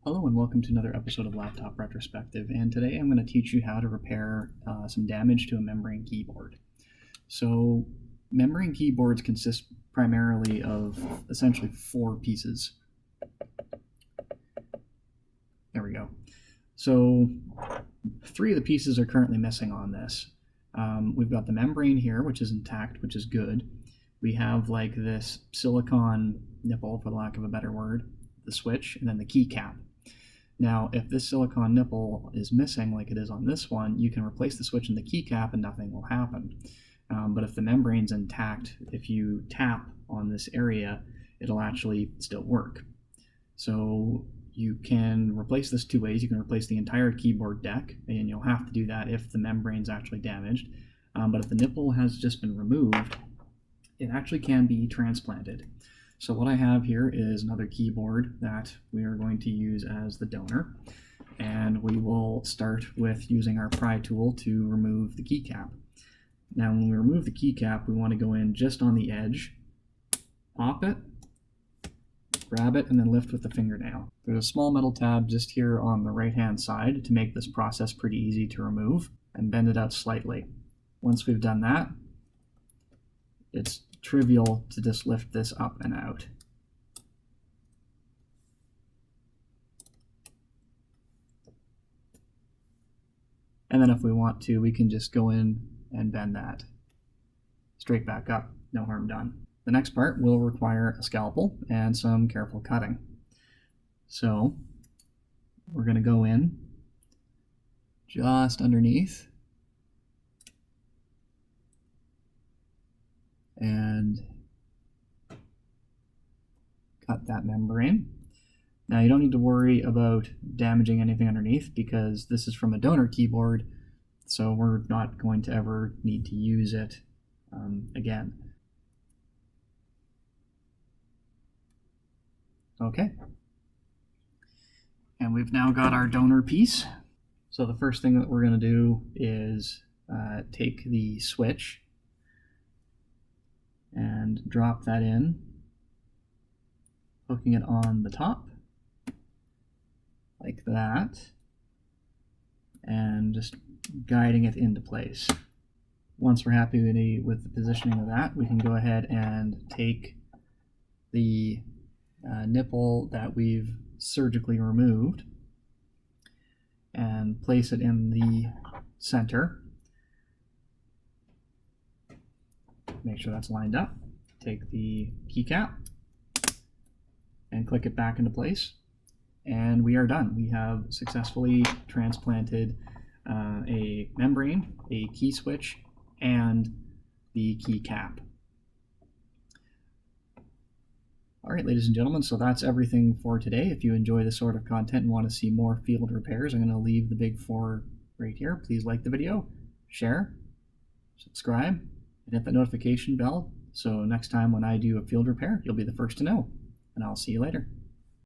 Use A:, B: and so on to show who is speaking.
A: Hello and welcome to another episode of Laptop Retrospective, and today I'm going to teach you how to repair some damage to a membrane keyboard. So membrane keyboards consist primarily of essentially four pieces. There we go. So three of the pieces are currently missing on this. We've got the membrane here, which is intact, which is good. We have like this silicone nipple, for lack of a better word, the switch, and then the keycap. Now, if this silicone nipple is missing, like it is on this one, you can replace the switch and the keycap and nothing will happen. But if the membrane's intact, if you tap on this area, it'll actually still work. So you can replace this two ways. You can replace the entire keyboard deck, and you'll have to do that if the membrane's actually damaged. But if the nipple has just been removed, it actually can be transplanted. So what I have here is another keyboard that we are going to use as the donor, and we will start with using our pry tool to remove the keycap. Now when we remove the keycap, we want to go in just on the edge, pop it, grab it, and then lift with the fingernail. There's a small metal tab just here on the right hand side to make this process pretty easy to remove, and bend it out slightly. Once we've done that, it's trivial to just lift this up and out. And then if we want to, we can just go in and bend that straight back up. No harm done. The next part will require a scalpel and some careful cutting. So we're going to go in just underneath and cut that membrane. Now you don't need to worry about damaging anything underneath because this is from a donor keyboard, so we're not going to ever need to use it again. Okay, and we've now got our donor piece. So the first thing that we're going to do is take the switch and drop that in, hooking it on the top like that, and just guiding it into place. Once we're happy with the positioning of that, we can go ahead and take the nipple that we've surgically removed and place it in the center. Make sure that's lined up. Take the keycap and click it back into place, and we are done. We have successfully transplanted a membrane, a key switch, and the keycap. All right, ladies and gentlemen, so that's everything for today. If you enjoy this sort of content and want to see more field repairs, I'm going to leave the big four right here. Please like the video, share, subscribe, and hit the notification bell so next time when I do a field repair, you'll be the first to know. And I'll see you later.